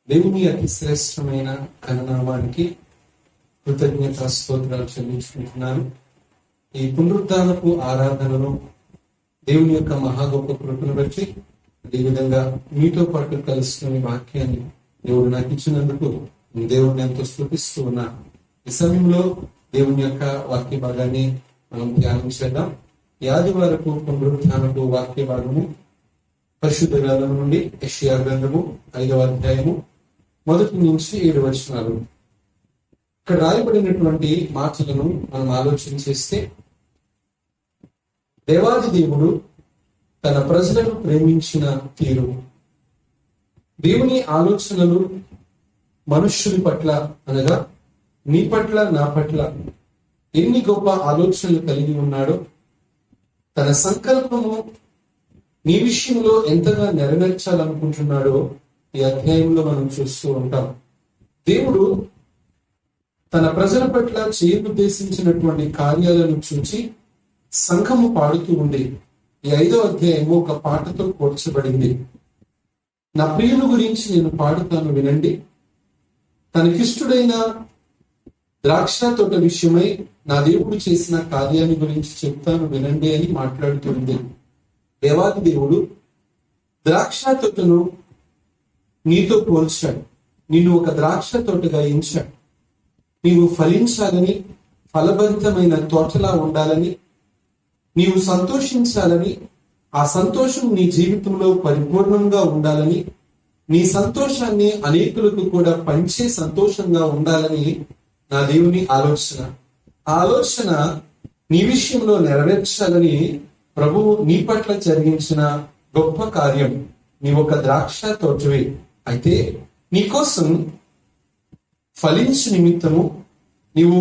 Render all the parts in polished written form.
దేవుని అతి శ్రేష్టమైన ఘననామానికి కృతజ్ఞత స్తోత్రాలు చెల్లించుకుంటున్నాను. ఈ పునరుద్ధానపు ఆరాధనలో దేవుని యొక్క మహా గొప్ప కృపను బట్టి అదేవిధంగా మీతో పాటు కలుసుకునే వాక్యాన్ని దేవుడు నాకు ఇచ్చినందుకు దేవుడిని ఎంతో స్తుతిస్తూ ఉన్నాను. ఈ సమయంలో దేవుని యొక్క వాక్య భాగాన్ని మనం ధ్యానం చేద్దాం. ఈ ఆదివారపు పునరుద్ధానపు వాక్య భాగము పరిశుద్ధ గ్రంథం నుండి యెషయా గ్రంథము 5వ అధ్యాయము 1 నుంచి 7 వచనాలు. ఇక్కడ రాయబడినటువంటి మాటలను మనం ఆలోచన చేస్తే, దేవాది దేవుడు తన ప్రజలను ప్రేమించిన తీరు, దేవుని ఆలోచనలు మనుష్యుని పట్ల అనగా నీ పట్ల నా పట్ల ఎన్ని గొప్ప ఆలోచనలు కలిగి ఉన్నాడో, తన సంకల్పము నీ విషయంలో ఎంతగా నెరవేర్చాలనుకుంటున్నాడో ఈ అధ్యాయంలో మనం చూస్తూ ఉంటాం. దేవుడు తన ప్రజల పట్ల చేయనుద్దేశించినటువంటి కార్యాలను చూచి సంఘము పాడుతూ ఉంది. ఈ 5వ అధ్యాయము ఒక పాటతో పోల్చబడింది. నా ప్రియుని గురించి నేను పాడుతాను వినండి, తనకిష్టుడైన ద్రాక్ష తోట విషయమై నా దేవుడు చేసిన కార్యాన్ని గురించి చెప్తాను వినండి అని మాట్లాడుతుంది. దేవాది దేవుడు ద్రాక్ష తోటను నీతో పోల్చాడు. నిన్ను ఒక ద్రాక్ష తోటగా ఎంచాడు. నీవు ఫలించాలని, ఫలభరితమైన తోటలా ఉండాలని, నీవు సంతోషించాలని, ఆ సంతోషం నీ జీవితంలో పరిపూర్ణంగా ఉండాలని, నీ సంతోషాన్ని అనేకులకు కూడా పంచే సంతోషంగా ఉండాలని నా దేవుని ఆలోచన. ఆ ఆలోచన నీ విషయంలో నెరవేర్చాలని ప్రభువు నీ పట్ల జరిగించిన గొప్ప కార్యం. నీ ఒక ద్రాక్ష తోటవే. అయితే నీకోసం ఫలించు నిమిత్తము, నీవు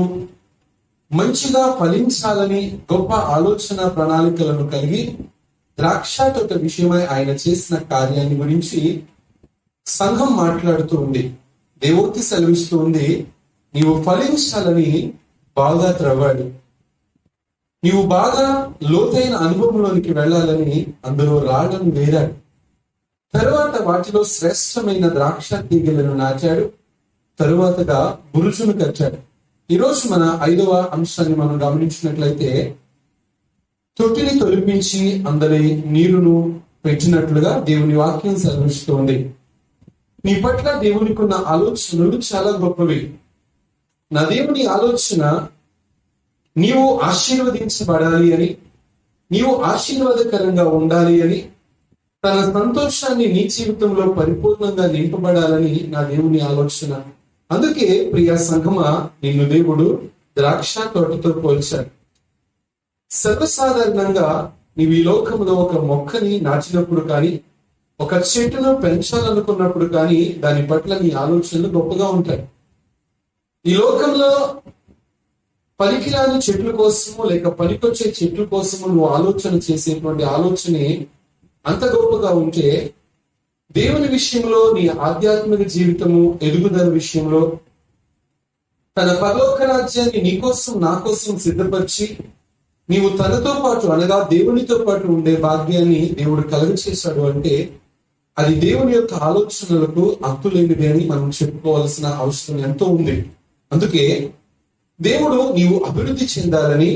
మంచిగా ఫలించాలని గొప్ప ఆలోచన ప్రణాళికలను కలిగి ద్రాక్ష తోట విషయమై ఆయన చేసిన కార్యాన్ని గురించి సంఘం మాట్లాడుతూ ఉంది. దేవుడికి సెలవిస్తూ ఉంది, నీవు ఫలించాలని బాగా త్రవ్వాడు, నీవు బాగా లోతైన అనుభవంలోనికి వెళ్ళాలని అందులో రాళ్లను వేరాడు. తరువాత వాటిలో శ్రేష్టమైన ద్రాక్ష తీగలను నాటాడు. తరువాతగా బురుజును కట్టాడు. ఈరోజు మన 5వ అంశాన్ని మనం గమనించినట్లయితే, తొట్టిని తొలిపించి అందరి నీరును పెట్టినట్లుగా దేవుని వాక్యం సెలవిస్తోంది. నీ పట్ల దేవునికి ఉన్న ఆలోచనలు చాలా గొప్పవి. నా దేవుని ఆలోచన నీవు ఆశీర్వదించబడాలి అని, నీవు ఆశీర్వాదకరంగా ఉండాలి అని, తన సంతోషాన్ని నీ జీవితంలో పరిపూర్ణంగా నింపబడాలని నా దేవుని ఆలోచన. అందుకే ప్రియ సంఘమా, నిన్ను దేవుడు ద్రాక్ష తోటతో పోల్చాడు. సర్వసాధారణంగా నీవు ఈ లోకంలో ఒక మొక్కని నాటినప్పుడు కానీ, ఒక చెట్టును పెంచాలనుకున్నప్పుడు కానీ దాని పట్ల నీ ఆలోచనలు గొప్పగా ఉంటాయి. ఈ లోకంలో పనికిరాని చెట్ల కోసము లేక పనికొచ్చే చెట్ల కోసము నువ్వు ఆలోచన చేసేటువంటి ఆలోచనే అంత గొప్పగా ఉంటే, దేవుని విషయంలో నీ ఆధ్యాత్మిక జీవితము ఎదుగుదల విషయంలో తన పరలోక రాజ్యాన్ని నీకోసం నా కోసం సిద్ధపరిచి నీవు తనతో పాటు అనగా దేవునితో పాటు ఉండే భాగ్యాన్ని దేవుడు కలుగచేశాడు అంటే అది దేవుని యొక్క ఆలోచనలకు అంతులేనిది అని మనం చెప్పుకోవాల్సిన అవసరం ఎంతో ఉంది. అందుకే దేవుడు నీవు అభివృద్ధి చెందాలని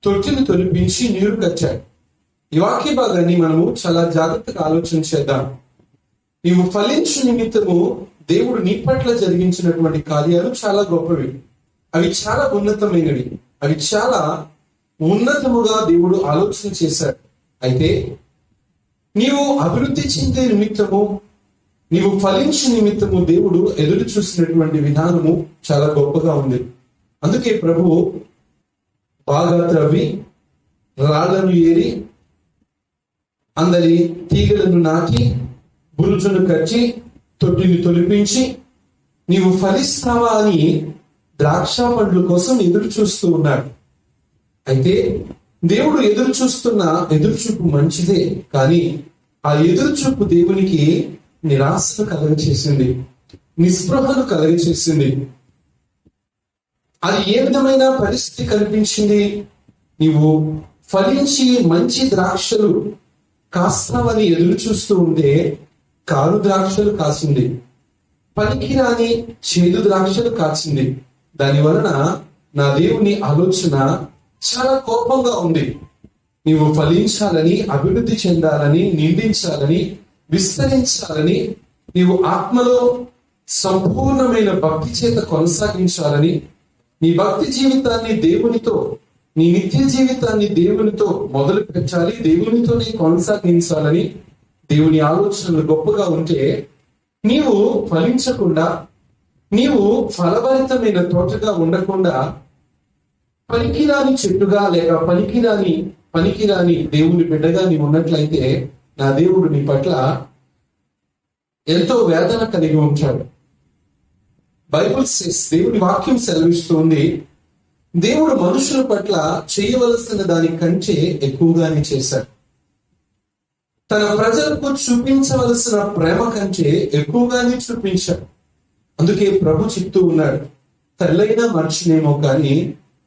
తొట్టిని తొలిపించి నీరు కట్టాడు. ఈ వాక్య భాగాన్ని మనము చాలా జాగ్రత్తగా ఆలోచన చేద్దాం. నీవు ఫలించు నిమిత్తము దేవుడు నీ పట్ల జరిగించినటువంటి కార్యాలు చాలా గొప్పవి. అవి చాలా ఉన్నతమైనవి. అవి చాలా ఉన్నతముగా దేవుడు ఆలోచన చేశాడు. అయితే నీవు అభివృద్ధి చెందే నిమిత్తము, నీవు ఫలించు నిమిత్తము దేవుడు ఎదురు చూసినటువంటి విధానము చాలా గొప్పగా ఉంది. అందుకే ప్రభువు బాగా త్రవ్వి, రాళ్లను ఏరి, అందరి తీగలను నాటి, బురుజును కట్టి, తొట్టిని తొలిపించి నీవు ఫలిస్తావా అని ద్రాక్ష పండ్ల కోసం ఎదురు చూస్తూ ఉన్నాడు. అయితే దేవుడు ఎదురు చూస్తున్న ఎదురుచూపు మంచిదే, కానీ ఆ ఎదురుచూపు దేవునికి నిరాశను కలగచేసింది, నిస్పృహను కలగచేసింది. అది ఏ విధమైన పరిస్థితి కనిపించింది? నీవు ఫలించి మంచి ద్రాక్షలు కాస్తావని ఎదురు చూస్తూ ఉంటే కారు ద్రాక్షలు కాసింది. పనికిరాని చేదు ద్రాక్షలు కాచింది. దాని వలన నా దేవుని ఆలోచన చాలా కోపంగా ఉంది. నీవు ఫలించాలని, అభివృద్ధి చెందాలని, నిందించాలని, విస్తరించాలని, నీవు ఆత్మలో సంపూర్ణమైన భక్తి చేత కొనసాగించాలని, నీ భక్తి జీవితాన్ని దేవునితో, నీ నిత్య జీవితాన్ని దేవునితో మొదలు పెట్టాలి, దేవునితోనే కొనసాగించాలని దేవుని ఆలోచనలు గొప్పగా ఉంటే, నీవు ఫలించకుండా, నీవు ఫలభరితమైన తోటగా ఉండకుండా పనికిరాని చెట్టుగా లేక పనికిరాని దేవుని బిడ్డగా నీవు ఉన్నట్లయితే నా దేవుడు నీ పట్ల ఎంతో వేదన కలిగి ఉంటాడు. బైబుల్ సేస్, దేవుని వాక్యం సెలవిస్తుంది, దేవుడు మనుషుల పట్ల చేయవలసిన దానికంటే ఎక్కువగానే చేశాడు. తన ప్రజలకు చూపించవలసిన ప్రేమ కంటే ఎక్కువగానే చూపించాడు. అందుకే ప్రభు చెప్తూ ఉన్నాడు, తల్లైనా మర్చినేమో కానీ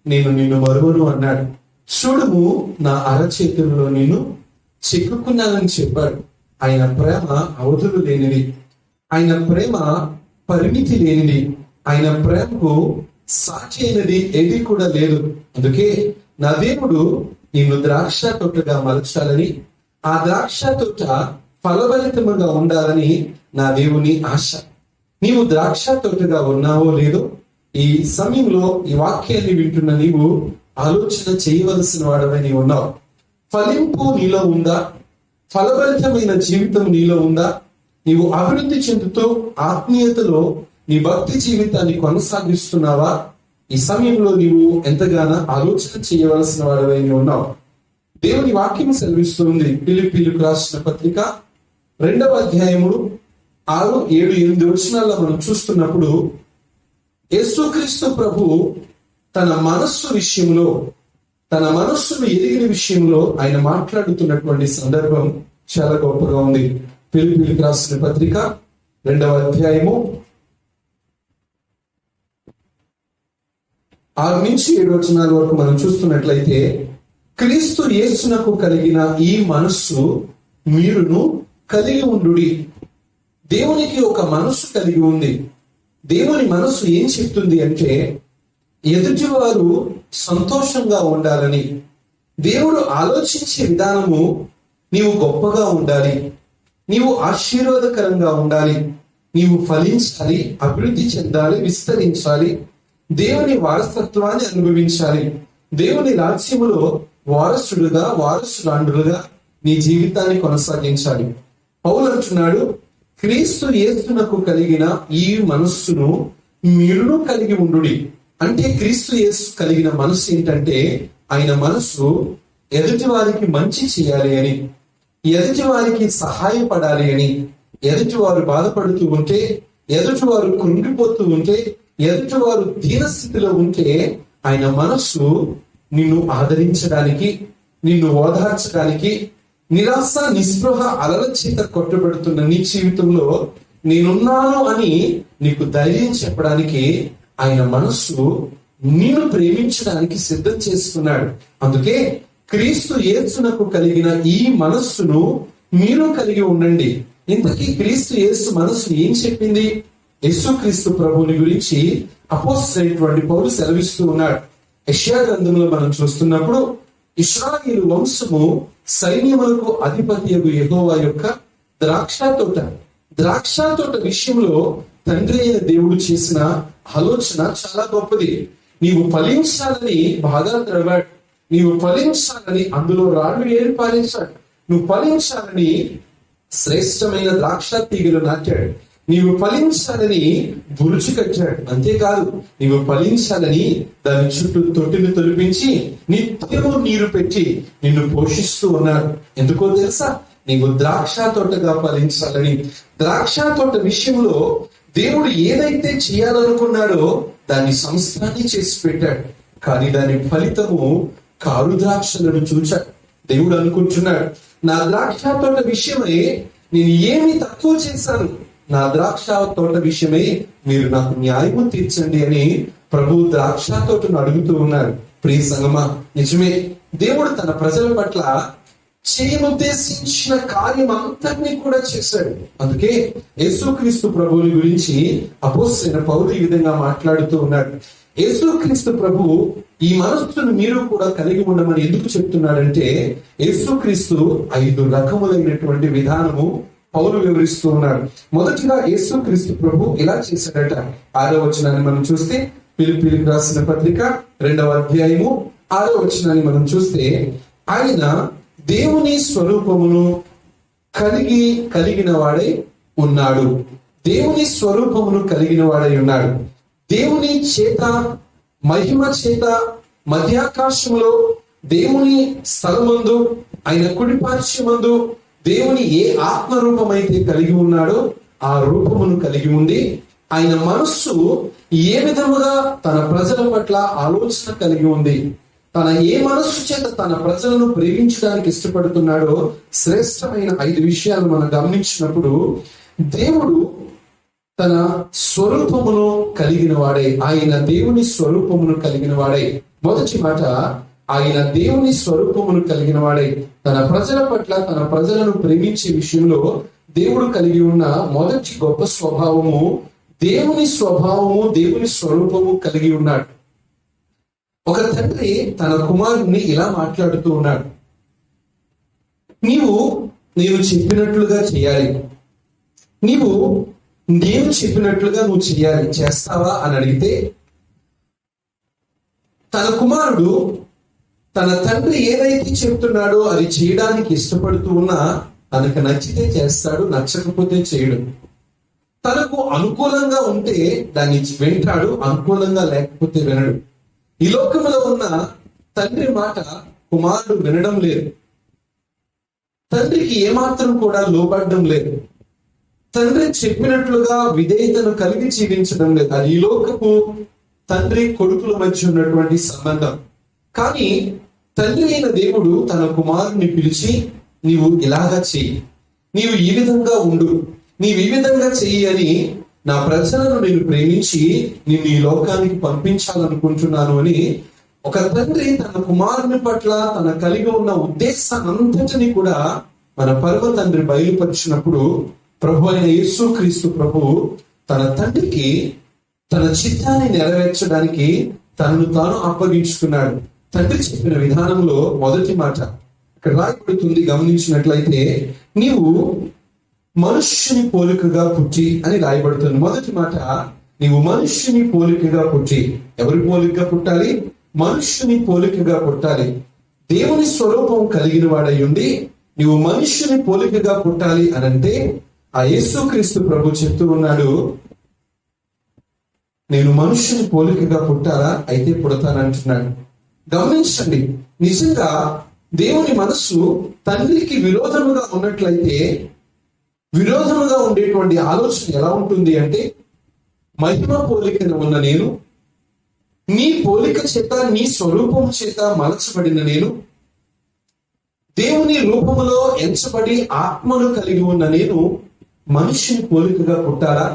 నేను నిన్ను మరువను అన్నాడు. చూడుము, నా అరచేతుల్లో నేను చిక్కుకున్నానని చెప్పాడు. ఆయన ప్రేమ అవధులు లేనిది, ఆయన ప్రేమ పరిమితి లేనిది, ఆయన ప్రేమకు సాటి అయినది ఏది కూడా లేదు. అందుకే నా దేవుడు నిన్ను ద్రాక్ష తోటగా మలచాలని, ఆ ద్రాక్ష తోట ఫలభరితముగా ఉండాలని నా దేవుని ఆశ. నీవు ద్రాక్ష తోటగా ఉన్నావో లేదో ఈ సమయంలో ఈ వాక్యాన్ని వింటున్న నీవు ఆలోచన చేయవలసిన వాడవై నీవు ఉన్నావు. ఫలింపు నీలో ఉందా? ఫలభరితమైన జీవితం నీలో ఉందా? నీవు అభివృద్ధి చెందుతూ ఆత్మీయతలో నీ భక్తి జీవితాన్ని కొనసాగిస్తున్నావా? ఈ సమయంలో నీవు ఎంతగానో ఆలోచన చేయవలసిన వాడవై నీవు ఉన్నావు. దేవుని వాక్యం సెలవిస్తుంది. ఫిలిప్పీయులకు రాసిన పత్రిక 2వ అధ్యాయము 6, 7, 8 వచనాల్లో మనం చూస్తున్నప్పుడు యేసుక్రీస్తు ప్రభు తన మనస్సును ఎరిగిన విషయంలో ఆయన మాట్లాడుతున్నటువంటి సందర్భం చాలా గొప్పగా ఉంది. ఫిలిప్పీయులకు రాసిన పత్రిక 2వ అధ్యాయము 6 నుంచి 7 వచనాల వరకు మనం చూస్తున్నట్లయితే, క్రీస్తు యేసునకు కలిగిన ఈ మనస్సు మీరును కలిగి ఉండుడి. దేవునికి ఒక మనస్సు కలిగి ఉంది. దేవుని మనస్సు ఏం చెప్తుంది అంటే, ఎదుటివారు సంతోషంగా ఉండాలని. దేవుడు ఆలోచించే విధానము, నీవు గొప్పగా ఉండాలి, నీవు ఆశీర్వాదకరంగా ఉండాలి, నీవు ఫలించాలి, అభివృద్ధి చెందాలి, విస్తరించాలి, దేవుని వారసత్వాన్ని అనుభవించాలి, దేవుని రాజ్యములో వారసులాండులుగా నీ జీవితాన్ని కొనసాగించాలి. పౌలు అంటున్నాడు, క్రీస్తు యేసునకు కలిగిన ఈ మనస్సును మీరును కలిగి ఉండుడి. అంటే క్రీస్తు యేసు కలిగిన మనస్సు ఏంటంటే, ఆయన మనస్సు ఎదుటి వారికి మంచి చేయాలి అని, ఎదుటి వారికి సహాయపడాలి అని, ఎదుటివారు బాధపడుతూ ఉంటే, ఎదుటివారు కృంగిపోతూ ఉంటే, ఎదుటివారు దీనస్థితిలో ఉంటే ఆయన మనస్సు నిన్ను ఆదరించడానికి, నిన్ను ఓదార్చడానికి, నిరాశ నిస్పృహ అలల చేత కొట్టబడుతున్న నీ జీవితంలో నేనున్నాను అని నీకు ధైర్యం చెప్పడానికి ఆయన మనస్సు నిన్ను ప్రేమించడానికి సిద్ధం చేసుకున్నాడు. అందుకే క్రీస్తు యేసునకు కలిగిన ఈ మనస్సును మీరు కలిగి ఉండండి. ఇంతకీ క్రీస్తు యేసు మనస్సు ఏం చెప్పింది? యేసుక్రీస్తు ప్రభువుని గురించి అపోస్తలుడైనటువంటి పౌలు సెలవిస్తూ ఉన్నాడు. యెషయా గ్రంథంలో మనం చూస్తున్నప్పుడు, ఇశ్రాయేలు వంశము సైన్యములకు అధిపతియగు యెహోవా యొక్క ద్రాక్ష తోట విషయంలో తండ్రి అయిన దేవుడు చేసిన ఆలోచన చాలా గొప్పది. నీవు ఫలించాలని బాగా త్రవ్వాడు, నీవు ఫలించాలని అందులో రాళ్ళు ఏరి పాలించాడు, నువ్వు ఫలించాలని శ్రేష్టమైన ద్రాక్ష తీగలు నాటాడు, నీవు ఫలించాలని బురుజు కట్టాడు. అంతేకాదు, నీవు ఫలించాలని దాని చుట్టూ తొట్టిని తొలిపించి నిత్యము నీరు పెట్టి నిన్ను పోషిస్తూ ఉన్నాడు. ఎందుకో తెలుసా? నీవు ద్రాక్ష తోటగా ఫలించాలని. ద్రాక్ష తోట విషయంలో దేవుడు ఏదైతే చేయాలనుకున్నాడో దాన్ని సంస్థాన్ని చేసి పెట్టాడు. కానీ దాని ఫలితము కారు ద్రాక్షలను చూచాడు. దేవుడు అనుకుంటున్నాడు, నా ద్రాక్ష తోట విషయమై నేను ఏమి తక్కువ చేశాను, నా ద్రాక్ష తోట విషయమై మీరు నాకు న్యాయము తీర్చండి అని ప్రభు ద్రాక్ష తోటను అడుగుతూ ఉన్నారు. ప్రియ సంగమా, నిజమే, దేవుడు తన ప్రజల పట్ల చేయనుద్దేశించిన కార్యం అంతటినీ కూడా చేశాడు. అందుకే యేసుక్రీస్తు ప్రభువుని గురించి అపోస్తలుడైన పౌలు ఈ విధంగా మాట్లాడుతూ ఉన్నాడు. యేసుక్రీస్తు ప్రభు ఈ మనస్సును మీరు కూడా కలిగి ఉండమని ఎందుకు చెప్తున్నాడంటే, యేసుక్రీస్తు 5 రకములైనటువంటి విధానము పౌలు వివరిస్తూ ఉన్నాడు. మొదటిగా యేసుక్రీస్తు ప్రభు ఇలా చేశాడట. 6వ వచనాన్ని మనం చూస్తే, ఫిలిప్పీయులకు రాసిన పత్రిక 2వ అధ్యాయము 6వ వచనాన్ని మనం చూస్తే, ఆయన దేవుని స్వరూపమును కలిగిన వాడై ఉన్నాడు. దేవుని స్వరూపమును కలిగిన వాడై ఉన్నాడు. దేవుని చేత, మహిమ చేత మధ్యాకాశంలో దేవుని స్థలమందు, ఆయన కుడిపార్శ్వమందు దేవుని ఏ ఆత్మరూపమైతే కలిగి ఉన్నాడో ఆ రూపమును కలిగి ఉండి, ఆయన మనస్సు ఏ విధముగా తన ప్రజల పట్ల ఆలోచన కలిగి ఉంది, తన ఏ మనస్సు చేత తన ప్రజలను ప్రేమించడానికి ఇష్టపడుతున్నాడో శ్రేష్టమైన 5 విషయాలు మనం గమనించినప్పుడు, దేవుడు తన స్వరూపమును కలిగిన వాడై, ఆయన దేవుని స్వరూపమును కలిగిన వాడై. మొదటి మాట, ఆయన దేవుని స్వరూపమును కలిగిన వాడై తన ప్రజల పట్ల, తన ప్రజలను ప్రేమించే విషయంలో దేవుడు కలిగి ఉన్న మొదటి గొప్ప స్వభావము దేవుని స్వభావము, దేవుని స్వరూపము కలిగి ఉన్నాడు. ఒక తండ్రి తన కుమారుడిని ఇలా మాట్లాడుతూ ఉన్నాడు, నేను చెప్పినట్లుగా చేయాలి, నేను చెప్పినట్లుగా నువ్వు చేయాలి, చేస్తావా అని అడిగితే, తన కుమారుడు తన తండ్రి ఏదైతే చెప్తున్నాడో అది చేయడానికి ఇష్టపడుతూ ఉన్నా తనకు నచ్చితే చేస్తాడు, నచ్చకపోతే చేయడు. తనకు అనుకూలంగా ఉంటే దాన్ని వింటాడు, అనుకూలంగా లేకపోతే వినడు. ఈ లోకంలో ఉన్న తండ్రి మాట కుమారుడు వినడం లేదు. తండ్రికి ఏమాత్రం కూడా లోబడడం లేదు. తండ్రి చెప్పినట్లుగా విధేయతను కలిగి జీవించడం లేదు. అది ఈ లోకపు తండ్రి కొడుకుల మధ్య ఉన్నటువంటి సంబంధం. కానీ తండ్రి అయిన దేవుడు తన కుమారుని పిలిచి, నీవు ఇలాగా చెయ్యి, నీవు ఈ విధంగా ఉండు, నీవు ఈ విధంగా చెయ్యి అని నా ప్రజలను నేను ప్రేమించి నిన్ను ఈ లోకానికి పంపించాలనుకుంటున్నాను అని ఒక తండ్రి తన కుమారుని పట్ల తన కలిగి ఉన్న ఉద్దేశాన్నంతటిని కూడా మన పరమ తండ్రి బయలుపరిచినప్పుడు, ప్రభు అయిన యేసుక్రీస్తు ప్రభు తన తండ్రికి తన చిత్తాన్ని నెరవేర్చడానికి తనను తాను అప్పగించుకున్నాడు. తండ్రి చెప్పిన విధానంలో మొదటి మాట ఇక్కడ రాయబడుతుంది, గమనించినట్లయితే, నీవు మనుష్యుని పోలికగా పుట్టి అని రాయబడుతుంది. మొదటి మాట, నీవు మనుష్యుని పోలికగా పుట్టి. ఎవరి పోలికగా పుట్టాలి? మనుష్యుని పోలికగా పుట్టాలి. దేవుని స్వరూపం కలిగిన వాడై ఉండి నీవు మనుష్యుని పోలికగా పుట్టాలి అనంటే, ఆ యేసుక్రీస్తు ప్రభు చెప్తూ ఉన్నాడు, నేను మనుష్యుని పోలికగా పుట్టాలా? అయితే పుడతానంటున్నాడు. గమనించండి, నిజంగా దేవుని మనస్సు తండ్రికి విరోధముగా ఉన్నట్లయితే, విరోధముగా ఉండేటువంటి ఆలోచన ఎలా ఉంటుంది అంటే, మహిమ పోలికను ఉన్న నేను, నీ పోలిక చేత, నీ స్వరూపం చేత మలచబడిన నేను, దేవుని రూపములో ఎంచబడి ఆత్మను కలిగి ఉన్న నేను మనుష్యుని పోలికగా పుట్టారా?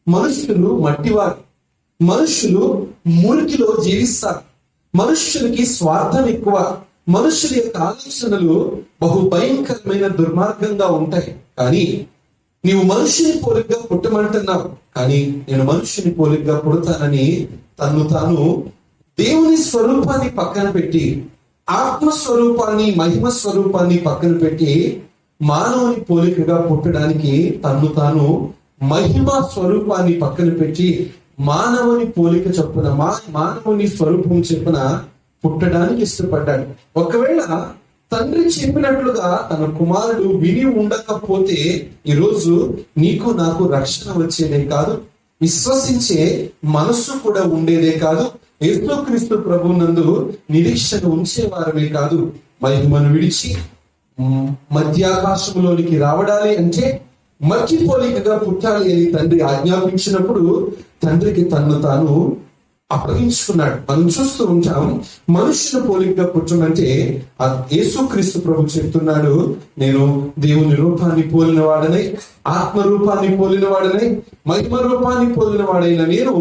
మనుషులు మట్టివారు, మనుషులు మురికిలో జీవిస్తారు, మనుష్యులకి స్వార్థం ఎక్కువ, మనుషుల యొక్క ఆలోచనలు బహు భయంకరమైన దుర్మార్గంగా ఉంటాయి. కానీ నీవు మనుషుని పోలికగా పుట్టమంటున్నావు, కానీ నేను మనుషుని పోలికగా పుడతానని తను తాను దేవుని స్వరూపాన్ని పక్కన పెట్టి, ఆత్మ స్వరూపాన్ని, మహిమ స్వరూపాన్ని పక్కన పెట్టి మానవుని పోలికగా పుట్టడానికి తను తాను మహిమ స్వరూపాన్ని పక్కన పెట్టి మానవుని పోలిక చొప్పున, మానవుని స్వరూపం చొప్పున పుట్టడానికి ఇష్టపడ్డాడు. ఒకవేళ తండ్రి చెప్పినట్లుగా తన కుమారుడు విని ఉండకపోతే ఈరోజు నీకు నాకు రక్షణ వచ్చేదే కాదు, విశ్వసించే మనస్సు కూడా ఉండేదే కాదు, యేసుక్రీస్తు ప్రభువునందు నిరీక్షణ ఉంచేవారమే కాదు. మహిమను విడిచి మధ్యాకాశంలోనికి రావడాలి అంటే మట్టి పోలికగా పుట్టాలి అని తండ్రి ఆజ్ఞాపించినప్పుడు తండ్రికి తన్ను తాను అప్పగించుకున్నాడు. మనం చూస్తూ ఉంటాం, మనుష్యుల పోలికగా పుట్టమంటే యేసుక్రీస్తు ప్రభు చెప్తున్నాడు, నేను దేవుని రూపాన్ని పోలిన వాడనై, ఆత్మ రూపాన్ని పోలిన వాడనై, మహిమ రూపాన్ని పోలిన వాడైన నేను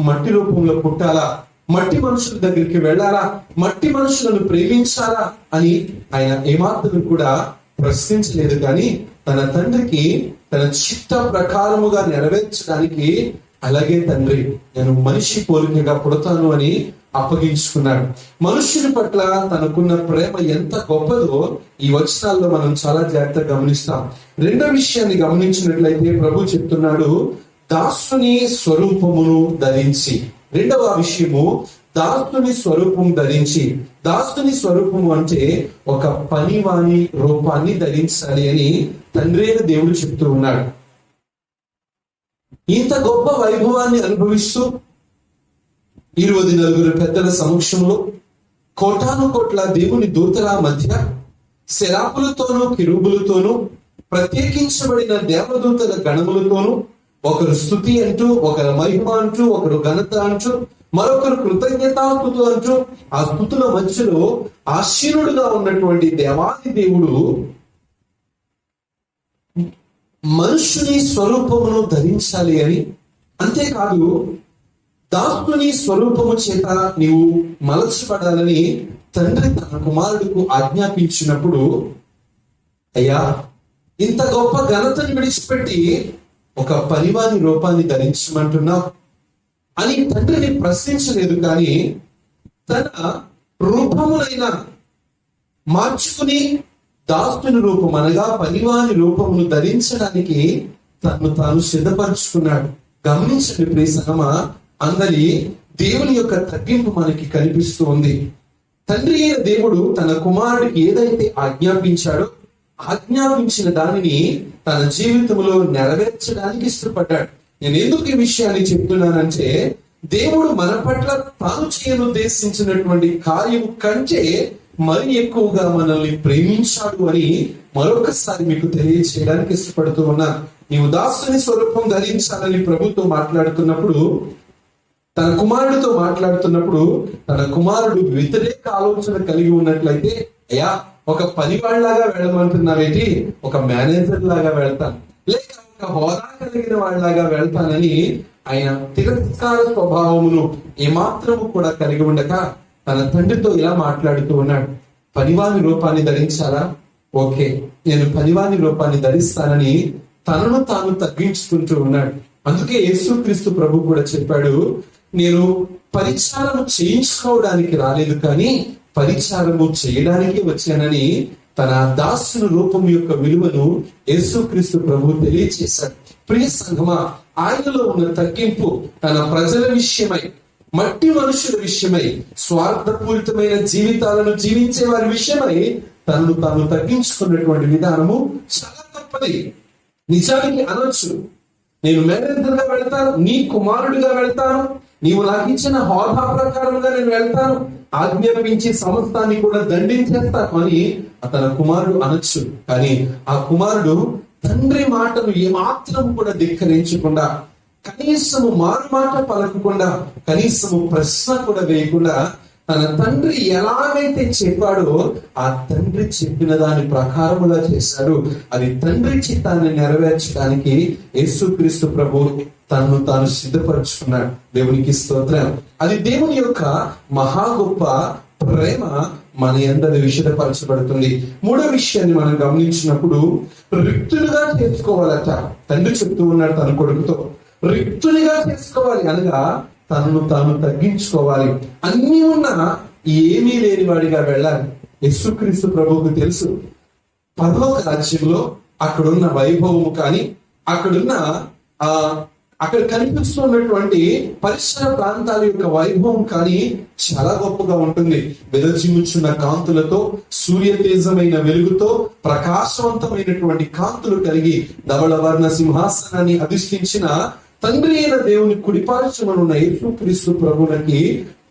మట్టి రూపంలో పుట్టాలా? మట్టి మనుషుల దగ్గరికి వెళ్ళాలా, మట్టి మనుషులను ప్రేమించాలా అని ఆయన ఏమాత్రం కూడా ప్రశ్నించలేదు. కానీ తన తండ్రికి తన చిత్త ప్రకారముగా నెరవేర్చడానికి, అలాగే తండ్రి నేను మనిషి పోలికగా పుడతాను అని అప్పగించుకున్నాడు. మనుష్యుని పట్ల తనకున్న ప్రేమ ఎంత గొప్పదో ఈ వచనాల్లో మనం చాలా జాగ్రత్తగా గమనిస్తాం. రెండో విషయాన్ని గమనించినట్లయితే ప్రభు చెప్తున్నాడు, దాసుని స్వరూపమును ధరించి. రెండవ విషయము, దాసుని స్వరూపం ధరించి. దాసుని స్వరూపము అంటే ఒక పనివాని రూపాన్ని ధరించాలి అని తండ్రి అయిన దేవుడు చెప్తూ ఉన్నాడు. ఇంత గొప్ప వైభవాన్ని అనుభవిస్తూ 24 పెద్దల సమక్షంలో కోటాను కోట్ల దేవుని దూతల మధ్య శరాపులతోనూ కిరూబులతోనూ ప్రత్యేకించబడిన దేవదూతల గణములతోనూ ఒకరు స్తుతి అంటూ, ఒకరు మహిమ అంటూ, ఒకరు ఘనత అంటూ, మరొకరు కృతజ్ఞతాస్తుతు అంటూ, ఆ స్తుతుల మధ్యలో ఆశీనుడుగా ఉన్నటువంటి దేవాది దేవుడు మనుషుని స్వరూపమును ధరించాలి అని, అంతేకాదు దాసుని స్వరూపము చేత నీవు మలచబడాలని తండ్రి తన కుమారుడికి ఆజ్ఞాపించినప్పుడు, అయ్యా ఇంత గొప్ప ఘనతని విడిచిపెట్టి ఒక పనివాని రూపాన్ని ధరించమంటున్నావు అని తండ్రిని ప్రశ్నించలేదు. కానీ తన రూపమునైనా మార్చుకుని దాసుని రూపం అనగా పనివాని రూపమును ధరించడానికి తను తాను సిద్ధపరుచుకున్నాడు. గమనించండి ప్రియ సంగమా, అందరి దేవుని యొక్క తగ్గింపు మనకి కనిపిస్తూ ఉంది. తండ్రి అయిన దేవుడు తన కుమారుడికి ఏదైతే ఆజ్ఞాపించాడో ఆజ్ఞాపించిన దానిని తన జీవితంలో నెరవేర్చడానికి ఇష్టపడ్డాడు. నేను ఎందుకు ఈ విషయాన్ని చెప్తున్నానంటే, దేవుడు మన పట్ల తాను చేయనుద్దేశించినటువంటి కార్యం కంటే మరి ఎక్కువగా మనల్ని ప్రేమించాడు అని మరొకసారి మీకు తెలియజేయడానికి ఇష్టపడుతూ ఉన్నా. నీవు దాసుని స్వరూపం ధరించాలని ప్రభుతో మాట్లాడుతున్నప్పుడు, తన కుమారుడితో మాట్లాడుతున్నప్పుడు, తన కుమారుడు వ్యతిరేక ఆలోచన కలిగి ఉన్నట్లయితే, అయ్యా ఒక పనివాళ్లాగా వెళ్ళమంటున్నావేంటి, ఒక మేనేజర్ లాగా వెళ్తాను, లేక ఒక హోదా కలిగిన వాళ్ళలాగా వెళ్తానని ఆయన తిరస్కార స్వభావమును ఏమాత్రము కూడా కలిగి ఉండక తన తండ్రితో ఇలా మాట్లాడుతూ ఉన్నాడు. పనివాని రూపాన్ని ధరించాలా? ఓకే, నేను పనివాని రూపాన్ని ధరిస్తానని తనను తాను తగ్గించుకుంటూ ఉన్నాడు. అందుకే యేసుక్రీస్తు ప్రభు కూడా చెప్పాడు, నేను పరిచారము చేయించుకోవడానికి రాలేదు కానీ పరిచారము చేయడానికి వచ్చానని తన దాసుని రూపం యొక్క విలువను యేసుక్రీస్తు ప్రభు తెలియచేశాడు. ప్రియ సంఘమా, ఆయనలో ఉన్న తగ్గింపు తన ప్రజల విషయమై, మట్టి మనుషుల విషయమై, స్వార్థపూరితమైన జీవితాలను జీవించే వారి విషయమై తనను తాను తగ్గించుకున్నటువంటి విధానము చాలా గొప్పది. నిజానికి అనొచ్చు, నేను మేనేజర్ గా వెళ్తాను, నీ కుమారుడిగా వెళ్తాను, నీవు నాకు ఇచ్చిన హోదా ప్రకారంగా నేను వెళ్తాను, ఆజ్ఞాపించి సమస్తాన్ని కూడా దండించేస్తాను అని తన కుమారుడు అనొచ్చు. కానీ ఆ కుమారుడు తండ్రి మాటను ఏమాత్రం కూడా ధిక్కరించకుండా, కనీసము మారు మాట పలకకుండా, కనీసము ప్రశ్న కూడా వేయకుండా తన తండ్రి ఎలాగైతే చెప్పాడో ఆ తండ్రి చెప్పిన దాని ప్రకారముగా చేశాడు. అది తండ్రి చిత్తాన్ని నెరవేర్చడానికి యేసుక్రీస్తు ప్రభు తనను తాను సిద్ధపరచుకున్నాడు. దేవునికి స్తోత్రం. అది దేవుని యొక్క మహా గొప్ప ప్రేమ మన యందు విషదపరచబడుతుంది. మూడో విషయాన్ని మనం గమనించినప్పుడు, రిక్తులుగా చేసుకోవాలట. తండ్రి చెప్తూ ఉన్నాడు తన కొడుకుతో, రిక్తునిగా చేసుకోవాలి అనగా తనను తాను తగ్గించుకోవాలి. అన్ని ఉన్నా ఏమీ లేని వాడిగా వెళ్ళాలి. యేసుక్రీస్తు ప్రభువుకు తెలుసు, పరలోక రాజ్యంలో అక్కడున్న వైభవము కానీ, అక్కడ కనిపిస్తున్నటువంటి పరిసర ప్రాంతాల యొక్క వైభవం కానీ చాలా గొప్పగా ఉంటుంది. వెదజిమ్ముచున్న కాంతులతో, సూర్య తేజమైన వెలుగుతో, ప్రకాశవంతమైనటువంటి కాంతులు కలిగి ధవళ వర్ణ సింహాసనాన్ని అధిష్ఠించిన తండ్రి అయిన దేవుని కుడిపార్శ్వమున యేసుక్రీస్తు ప్రభువునికి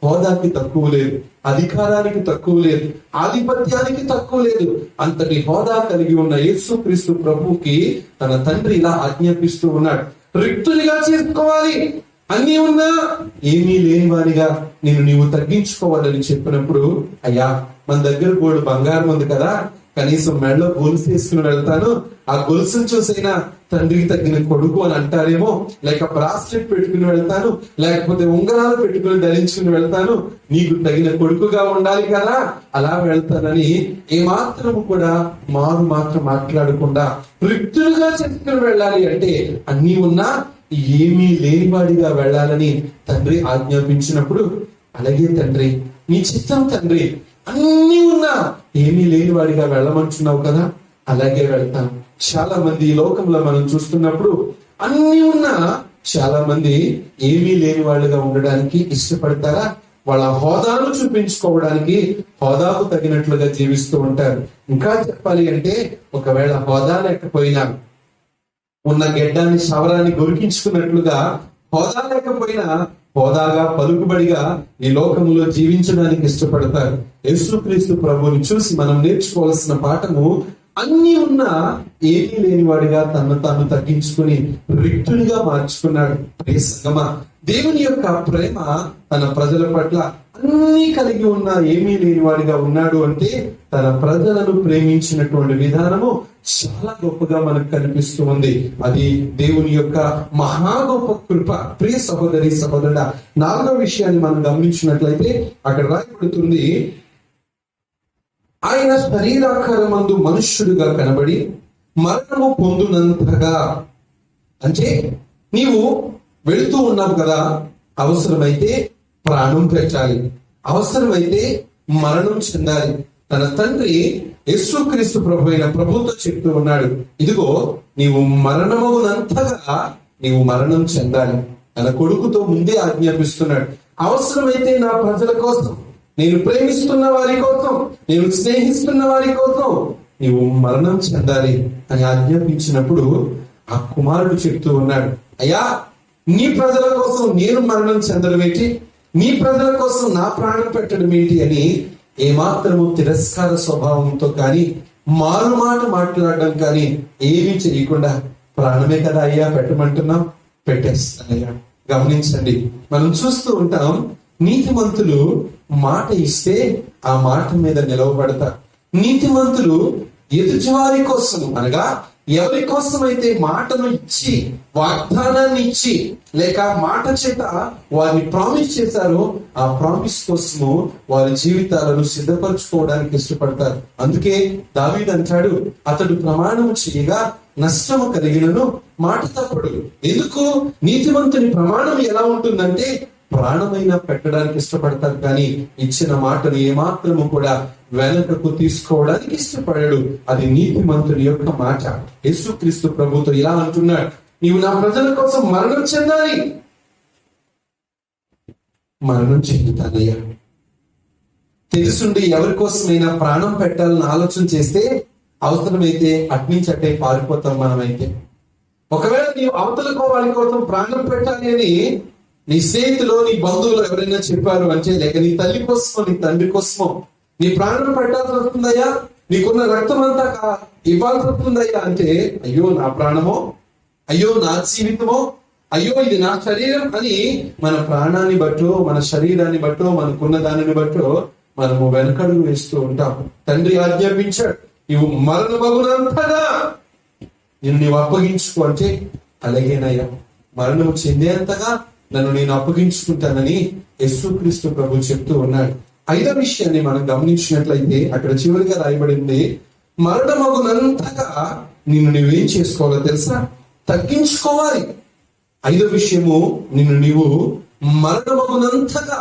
హోదాకి తక్కువ లేదు, అధికారానికి తక్కువ లేదు, ఆధిపత్యానికి తక్కువ లేదు. అంతటి హోదా కలిగి ఉన్న యేసుక్రీస్తు ప్రభువుకి తన తండ్రి ఇలా ఆజ్ఞాపిస్తూ ఉన్నాడు, రిక్తునిగా చేసుకోవాలి. అన్ని ఉన్నా ఏమీ లేని వారిగా నీవు తగ్గించుకోవాలని చెప్పినప్పుడు, అయ్యా మన దగ్గర గోడు బంగారం ఉంది కదా, కనీసం మెడలో గోల్స్ తీసుకుని వెళ్తాను, ఆ గొలుసును చూసైనా తండ్రికి తగ్గిన కొడుకు అని అంటారేమో, లేక బ్రాస్లెట్ పెట్టుకుని వెళ్తాను, లేకపోతే ఉంగరాలు పెట్టుకుని ధరించుకుని వెళ్తాను, నీకు తగిన కొడుకుగా ఉండాలి కదా అలా వెళ్తానని ఏమాత్రము కూడా మాత్రం మాట్లాడకుండా రిక్తులుగా చెప్పుకుని వెళ్ళాలి. అంటే అన్ని ఉన్నా ఏమీ లేనివాడిగా వెళ్ళాలని తండ్రి ఆజ్ఞాపించినప్పుడు, అలాగే తండ్రి నీ చిత్తం తండ్రి, అన్ని ఉన్నా ఏమీ లేనివాడిగా వెళ్ళమంటున్నావు కదా, అలాగే వెళ్తాను. చాలా మంది ఈ లోకంలో మనం చూస్తున్నప్పుడు అన్ని ఉన్నా చాలా మంది ఏమీ లేని వాళ్ళుగా ఉండడానికి ఇష్టపడతారా? వాళ్ళ హోదాను చూపించుకోవడానికి హోదాకు తగినట్లుగా జీవిస్తూ ఉంటారు. ఇంకా చెప్పాలి అంటే ఒకవేళ హోదా లేకపోయినా ఉన్న గెడ్డాన్ని శవరాన్ని గొరికించుకున్నట్లుగా హోదా లేకపోయినా హోదాగా పలుకుబడిగా ఈ లోకంలో జీవించడానికి ఇష్టపడతారు. యేసుక్రీస్తు ప్రభువుని చూసి మనం నేర్చుకోవాల్సిన పాఠము, అన్ని ఉన్నా ఏమీ లేనివాడిగా తను తాను తగ్గించుకుని రిక్తునిగా మార్చుకున్నాడు. ప్రియ సంగమా, దేవుని యొక్క ప్రేమ తన ప్రజల పట్ల అన్ని కలిగి ఉన్న ఏమీ లేనివాడిగా ఉన్నాడు అంటే తన ప్రజలను ప్రేమించినటువంటి విధానము చాలా గొప్పగా మనకు కనిపిస్తూ ఉంది. అది దేవుని యొక్క మహా గొప్ప కృప. ప్రియ సహోదరి సహోదరుడా, 4వ విషయాన్ని మనం గమనించినట్లయితే అక్కడ రాయబడుతుంది, ఆయన శరీరాకారమందు మనుష్యుడిగా కనబడి మరణము పొందునంతగా. అంటే నీవు వెళుతూ ఉన్నావు కదా, అవసరమైతే ప్రాణం పెట్టాలి, అవసరమైతే మరణం చెందాలి. తన తండ్రి యేసుక్రీస్తు ప్రభు అయిన ప్రభుతో చెప్తూ ఉన్నాడు, ఇదిగో నీవు మరణమవునంతగా నీవు మరణం చెందాలి. తన కొడుకుతో ముందే ఆజ్ఞాపిస్తున్నాడు, అవసరమైతే నా ప్రజల కోసం, నేను ప్రేమిస్తున్న వారి కోసం, నేను స్నేహిస్తున్న వారి కోసం నీవు మరణం చెందాలి అని ఆజ్ఞాపించినప్పుడు ఆ కుమారుడు చెప్తూ ఉన్నాడు, అయ్యా నీ ప్రజల కోసం నేను మరణం చెందడం ఏంటి, నీ ప్రజల కోసం నా ప్రాణం పెట్టడం ఏంటి అని ఏమాత్రము తిరస్కార స్వభావంతో కానీ మారు మాట మాట్లాడడం కానీ ఏమీ చేయకుండా, ప్రాణమే కదా అయ్యా పెట్టమంటున్నాం, పెట్టేస్తానయ్యా. గమనించండి, మనం చూస్తూ ఉంటాం, నీతిమంతులు మాట ఇస్తే ఆ మాట మీద నిలవబడతారు. నీతిమంతులు ఎదుటివారి కోసం, అనగా ఎవరి కోసం అయితే మాటను ఇచ్చి, వాగ్దానాన్ని ఇచ్చి, లేక మాట చేత వారిని ప్రామిస్ చేశారో ఆ ప్రామిస్ కోసము వారి జీవితాలను సిద్ధపరచుకోవడానికి ఇష్టపడతారు. అందుకే దావీదు అంటాడు, అతడు ప్రమాణం చేయగా నష్టము కలిగినను మాట తప్పడు. ఎందుకు? నీతిమంతుని ప్రమాణం ఎలా ఉంటుందంటే ప్రాణమైనా పెట్టడానికి ఇష్టపడతారు, కానీ ఇచ్చిన మాటను ఏమాత్రము కూడా వెనకకు తీసుకోవడానికి ఇష్టపడాడు. అది నీతిమంతుని యొక్క మాట. యేసుక్రీస్తు ప్రభుతో ఇలా అంటున్నాడు, నీవు నా ప్రజల కోసం మరణం చెందాలి. మరణం చెందుతానయ్యా. తెలుసుండి ఎవరి కోసమైనా ప్రాణం పెట్టాలని ఆలోచన చేస్తే అవసరమైతే అట్నుంచి అట్టే పారిపోతాం మనమైతే. ఒకవేళ నీవు అవతలకో వారి కోసం ప్రాణం పెట్టాలి అని నీ స్నేహితులు, నీ బంధువులు ఎవరైనా చెప్పారు అంటే, లేక నీ తల్లి కోసమో నీ తండ్రి కోసమో నీ ప్రాణం పెట్టాల్సి వస్తుందయ్యా, నీకున్న రక్తం అంతా ఇవ్వాల్సి వస్తుందయ్యా అంటే, అయ్యో నా ప్రాణమో, అయ్యో నా జీవితమో, అయ్యో ఇది నా శరీరం అని మన ప్రాణాన్ని బట్టో, మన శరీరాన్ని బట్టో, మనకున్న దానిని బట్టో మనము వెనకడుగు వేస్తూ ఉంటాం. తండ్రి ఆజ్ఞాపించాడు, నీవు మరణమగునంతగా నిన్ను నీవు అప్పగించుకో అంటే, అలాగేనయ్యా మరణము చెందేంతగా నన్ను నేను అప్పగించుకుంటానని యేసుక్రీస్తు ప్రభు చెప్తూ ఉన్నాడు. 5వ విషయాన్ని మనం గమనించినట్లయితే అక్కడ చివరిగా రాయబడింది, మరణమగునంతగా నిన్ను నువ్వేం చేసుకోవాలో తెలుసా? తగ్గించుకోవాలి. 5వ విషయము, నిన్ను నీవు మరణమగునంతగా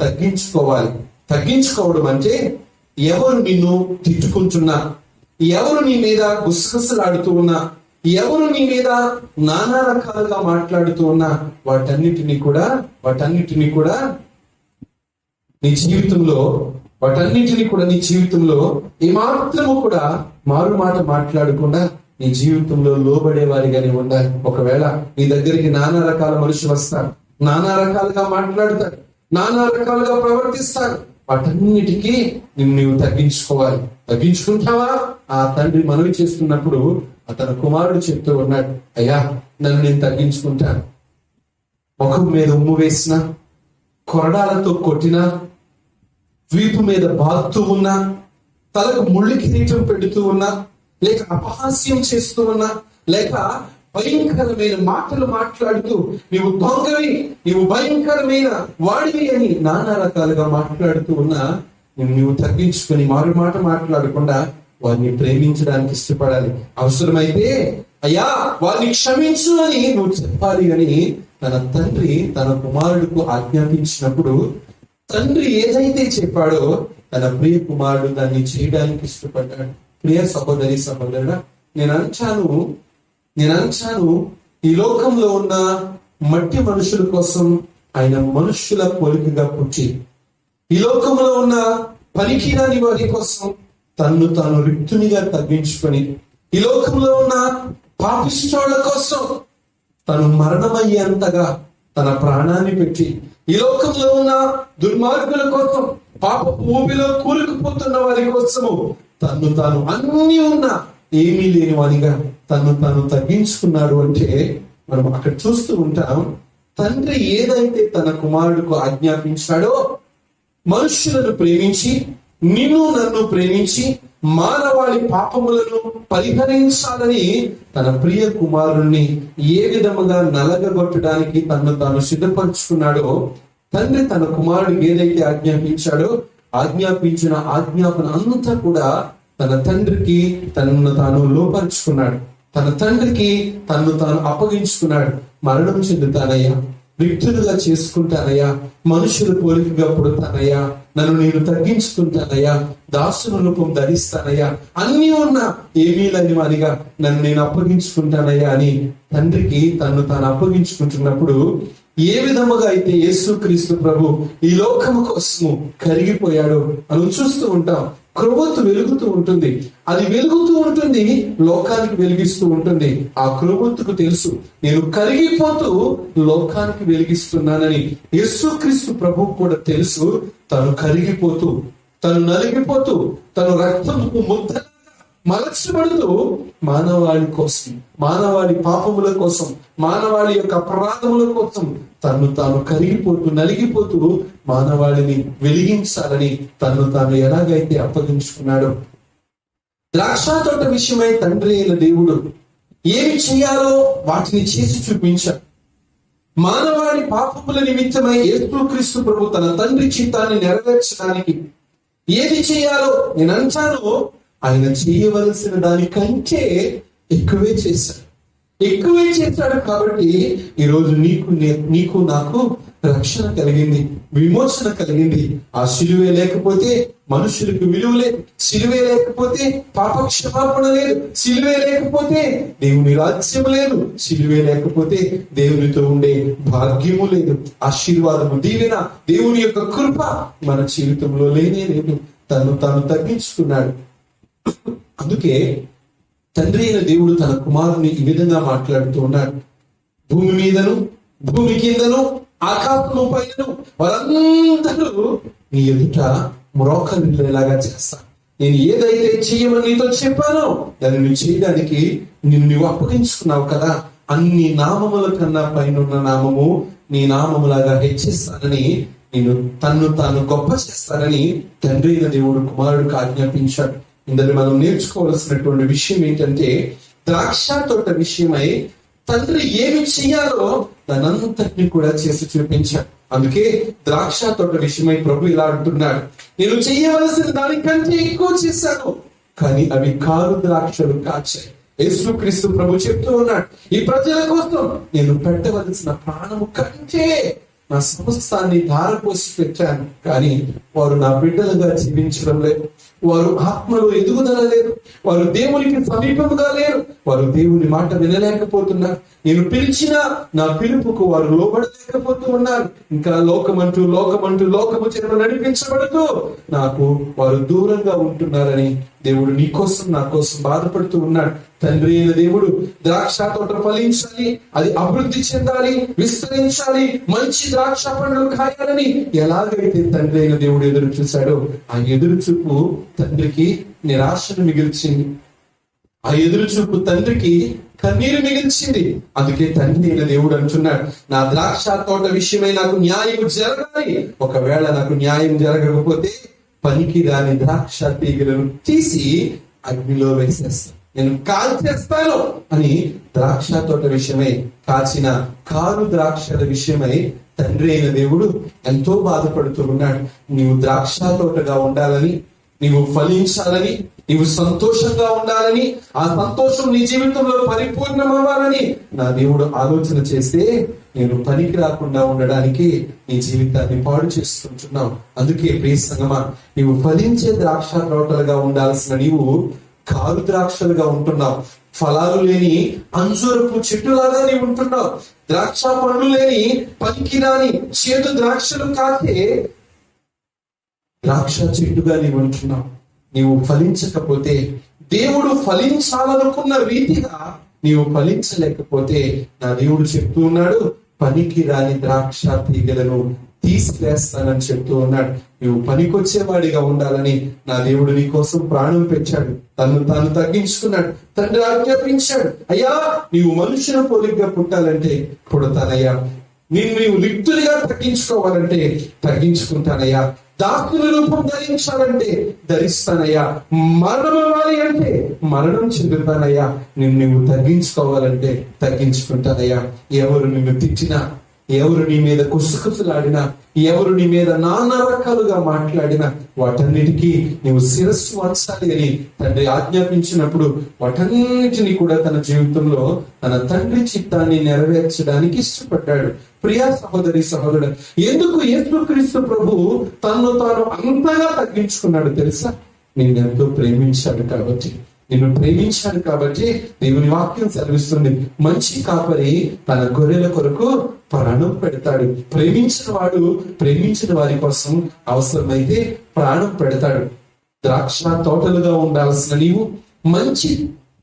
తగ్గించుకోవాలి. తగ్గించుకోవడం అంటే ఎవరు నిన్ను తిట్టుకుంటున్నా, ఎవరు నీ మీద గుసగుసలాడుతూ ఉన్నా, ఎవరు నీ మీద నానా రకాలుగా మాట్లాడుతూ ఉన్నా వాటన్నిటిని కూడా నీ జీవితంలో ఏమాత్రము కూడా మారు మాట మాట్లాడకుండా నీ జీవితంలో లోబడే వారిగానే ఉండాలి. ఒకవేళ నీ దగ్గరికి నానా రకాల మనుషులు వస్తారు, నానా రకాలుగా మాట్లాడతారు, నానా రకాలుగా ప్రవర్తిస్తారు, వాటన్నిటికీ నీవు తగ్గించుకోవాలి. తగ్గించుకుంటావా? ఆ తండ్రి మనవి చేస్తున్నప్పుడు అతని కుమారుడు చెప్తూ ఉన్నాడు, అయ్యా నన్ను నేను తగ్గించుకుంటాను. ముఖం మీద ఉమ్ము వేసినా, కొరడాలతో కొట్టినా, వీపు మీద బాదుతూ ఉన్నా, తలకు ముళ్ళి కిరీటం పెడుతూ ఉన్నా, లేక అపహాస్యం చేస్తూ ఉన్నా, లేక భయంకరమైన మాటలు మాట్లాడుతూ నీవు దొంగవి, నీవు భయంకరమైన వాడివి అని నానా రకాలుగా మాట్లాడుతూ ఉన్నా, నువ్వు తగ్గించుకొని మారు మాట మాట్లాడకుండా వారిని ప్రేమించడానికి ఇష్టపడాలి. అవసరమైతే అయ్యా వారిని క్షమించు అని నువ్వు చెప్పాలి అని తన తండ్రి తన కుమారుడికి ఆజ్ఞాపించినప్పుడు తండ్రి ఏదైతే చెప్పాడో తన ప్రియ కుమారుడు దాన్ని చేయడానికి ఇష్టపడ్డాడు. ప్రియ సహోదరి సహోదరుడా, నేను అంచాను ఈ లోకంలో ఉన్న మట్టి మనుషుల కోసం ఆయన మనుషుల పోలికగా పుట్టి, ఈ లోకంలో ఉన్న పనికిరాని వారి కోసం తన్ను తాను రిక్తునిగా తగ్గించుకొని, ఈ లోకంలో ఉన్న పాపిష్టోళ్ల కోసం తను మరణమయ్యేంతగా తన ప్రాణాన్ని పెట్టి, ఈ లోకంలో ఉన్న దుర్మార్గుల కోసం, పాప ఊబిలో కూరుకుపోతున్న వారి కోసము తను తాను అన్ని ఉన్నా ఏమీ లేని వానిగా తను తాను తగ్గించుకున్నాడు. అంటే మనం అక్కడ చూస్తూ ఉంటాం, తండ్రి ఏదైతే తన కుమారుడికి ఆజ్ఞాపించాడో, మనుషులను ప్రేమించి నిన్ను నన్ను ప్రేమించి మానవాళి పాపములను పరిహరించాలని తన ప్రియ కుమారుణ్ణి ఏ విధముగా నలగగొట్టడానికి తను తాను సిద్ధపరుచుకున్నాడో, తండ్రి తన కుమారుడికి ఏదైతే ఆజ్ఞాపించాడో ఆజ్ఞాపించిన ఆజ్ఞాపన అంతా కూడా తన తండ్రికి తనను తాను లోపరుచుకున్నాడు, తన తండ్రికి తనను తాను అప్పగించుకున్నాడు. మరణం చెందుతానయ్యా, రిక్తులుగా చేసుకుంటానయ్యా, మనుషుల పోలికగా పుడతానయ్యా, నన్ను నేను తగ్గించుకుంటానయ్యా, దాసుని రూపం ధరిస్తానయ్యా, అన్ని ఉన్నా ఏమీ లేని వానిగా నన్ను నేను అప్పగించుకుంటానయ్యా అని తండ్రికి తను తాను అప్పగించుకుంటున్నప్పుడు, ఏ విధముగా అయితే యేసుక్రీస్తు ప్రభు ఈ లోకము కోసము కరిగిపోయాడో మనం చూస్తూ ఉంటాం. క్రొవ్వొత్తు వెలుగుతూ ఉంటుంది, అది వెలుగుతూ ఉంటుంది, లోకానికి వెలిగిస్తూ ఉంటుంది. ఆ క్రొవ్వొత్తుకు తెలుసు నేను కరిగిపోతూ లోకానికి వెలిగిస్తున్నానని. యేసుక్రీస్తు ప్రభు కూడా తెలుసు తను కరిగిపోతూ, తను నలిగిపోతూ, తను రక్తము ముద్ద మలచబడుతూ మానవాళి కోసం, మానవాళి పాపముల కోసం, మానవాళి యొక్క అపరాధముల కోసం తను తాను కరిగిపోతూ నలిగిపోతూ మానవాళిని వెలిగించాలని తను తాను ఎలాగైతే అప్పగించుకున్నాడో, ద్రాక్ష తోట విషయమై తండ్రి అయిన దేవుడు ఏమి చేయాలో వాటిని చేసి చూపించాడు. మానవాళి పాపముల నిమిత్తమై యేసుక్రీస్తు ప్రభు తన తండ్రి చిత్తాన్ని నెరవేర్చడానికి ఏది చేయాలో నేను అంటాను, ఆయన చేయవలసిన దానికంటే ఎక్కువే చేశాడు. కాబట్టి ఈరోజు నీకు నాకు రక్షణ కలిగింది, విమోచన కలిగింది. ఆ సిలువే లేకపోతే మనుషులకు విలువ లేదు, సిలువే లేకపోతే పాప క్షమాపణ లేదు, సిలువే లేకపోతే దేవుని రాజ్యం లేదు, సిలువే లేకపోతే దేవునితో ఉండే భాగ్యము లేదు, ఆశీర్వాదము, దీవెన, దేవుని యొక్క కృప మన జీవితంలో లేనే లేదు. తాను తగ్గించుకున్నాడు. అందుకే తండ్రి అయిన దేవుడు తన కుమారుని ఈ విధంగా మాట్లాడుతూ ఉన్నాడు. భూమి మీదను భూమి కిందను ఆకాశము పైనను వారందరూ నీ ఎదుట మ్రోకరిల్లేలాగా చేస్తా. నేను ఏదైతే చెయ్యమని నీతో చెప్పానో దాన్ని నువ్వు చేయడానికి నువ్వు అప్పగించుకున్నావు కదా, అన్ని నామముల కన్నా పైన ఉన్న నామము నీ నామములాగా హెచ్చిస్తానని, నేను తాను గొప్ప చేస్తానని తండ్రి అయిన దేవుడు కుమారుడికి ఆజ్ఞాపించాడు. ఇందులో మనం నేర్చుకోవాల్సినటువంటి విషయం ఏంటంటే, ద్రాక్ష తోట విషయమై తండ్రి ఏమి చెయ్యాలో దానంతటిని కూడా చేసి చూపించాడు. అందుకే ద్రాక్ష తోట విషయమై ప్రభు ఇలా అంటున్నాడు, నేను చెయ్యవలసిన దానికంటే ఎక్కువ చేశాను, కానీ అవి కారు ద్రాక్షలు కాచాయి. యేసుక్రీస్తు ప్రభు చెప్తూ ఉన్నాడు, ఈ ప్రజల కోసం నేను పెట్టవలసిన ప్రాణము కంటే నా సమస్తాన్ని ధారపోసి పెట్టాను, కానీ వారు నా బిడ్డలుగా జీవించడం లేదు, వారు ఆత్మలో ఎదుగుదల లేదు, వారు దేవునికి సమీపముగా లేరు, వారు దేవుని మాట వినలేకపోతున్నారు. నేను పిలిచిన నా పిలుపుకు వారు లోబడలేకపోతూ ఉన్నారు. ఇంకా లోకము చేత నడిపించబడుతూ నాకు వారు దూరంగా ఉంటున్నారని దేవుడు నీ కోసం నా కోసం బాధపడుతూ ఉన్నాడు. తండ్రి అయిన దేవుడు ద్రాక్ష తోట ఫలించాలి, అది అభివృద్ధి చెందాలి, విస్తరించాలి, మంచి ద్రాక్ష పండ్లు కాయాలని ఎలాగైతే తండ్రి అయిన దేవుడు ఎదురు చూశాడో, ఆ ఎదురు చూపు తండ్రికి నిరాశను మిగిల్చింది, ఆ ఎదురు చూపు తండ్రికి కన్నీరు మిగిల్చింది. అందుకే తండ్రి అయిన దేవుడు అంటున్నాడు, నా ద్రాక్ష తోట విషయమై నాకు న్యాయం జరగాలి, ఒకవేళ నాకు న్యాయం జరగకపోతే పనికి రాని ద్రాక్ష తీగలను తీసి అగ్నిలో వేసేస్తాను. నేను కాల్చేస్తాను అని ద్రాక్ష తోట విషయమై, కాచిన కారు ద్రాక్షల విషయమై తండ్రి అయిన దేవుడు ఎంతో బాధపడుతూ ఉన్నాడు. నీవు ద్రాక్ష తోటగా ఉండాలని, నీవు ఫలించాలని, నీవు సంతోషంగా ఉండాలని, ఆ సంతోషం నీ జీవితంలో పరిపూర్ణమవ్వాలని నా దేవుడు ఆలోచన చేస్తే, నేను పనికి రాకుండా ఉండడానికి నీ జీవితాన్ని పాడు చేసుకుంటున్నావు. అందుకే ప్రియ సంగమా, నీవు ఫలించే ద్రాక్ష తోటలుగా ఉండాల్సిన నీవు కారు ద్రాక్షలుగా ఉంటున్నావు. ఫలాలు లేని అంజూరపు చెట్టులాగా నీవు ఉంటున్నావు. ద్రాక్ష పండ్లు లేని పనికిరాని చేతు ద్రాక్షలు కాకే ద్రాక్ష చెట్టుగా నీవు ఉంటున్నావు. నీవు ఫలించకపోతే, దేవుడు ఫలించాలనుకున్న రీతిగా నీవు ఫలించలేకపోతే, నా దేవుడు చెప్తూ ఉన్నాడు, పనికి రాని ద్రాక్ష తీగలను తీసివేస్తానని చెప్తూ ఉన్నాడు. నువ్వు పనికొచ్చేవాడిగా ఉండాలని నా దేవుడు నీ కోసం ప్రాణం పెంచాడు, తను తాను తగ్గించుకున్నాడు, తండ్రి ఆజ్ఞాపించాడు. అయ్యా, నీవు మనుషుల పోలికగా పుట్టాలంటే పుడతానయ్యా, నీవు లిప్తులుగా తగ్గించుకోవాలంటే తగ్గించుకుంటానయ్యా, దాసుని రూపం ధరించాలంటే ధరిస్తానయ్యా, మరణం అవ్వాలి అంటే మరణం చెందుతానయ్యా, నువ్వు తగ్గించుకోవాలంటే తగ్గించుకుంటానయ్యా. ఎవరు నిన్ను తిట్టినా, ఎవరు నీ మీద కుసుకుసులాడినా, ఎవరు నీ మీద నానా రకాలుగా మాట్లాడినా వాటన్నిటికీ నీవు శిరస్సు వంచాలి అని తండ్రి ఆజ్ఞాపించినప్పుడు వాటన్నిటిని కూడా తన జీవితంలో తన తండ్రి చిత్తాన్ని నెరవేర్చడానికి ఇష్టపడ్డాడు. ప్రియా సహోదరి సహోదరుడు, ఎందుకు యేసుక్రీస్తు ప్రభు తను తాను అంతగా తగ్గించుకున్నాడు తెలుసా? నిన్నెంతో ప్రేమించాడు కాబట్టి, నిన్ను ప్రేమించాడు కాబట్టి దేవుని వాక్యం సెలవిస్తుంది, మంచి కాపరి తన గొర్రెల కొరకు ప్రాణం పెడతాడు. ప్రేమించిన వారి కోసం అవసరమైతే ప్రాణం పెడతాడు. ద్రాక్ష తోటలుగా ఉండాల్సిన నీవు, మంచి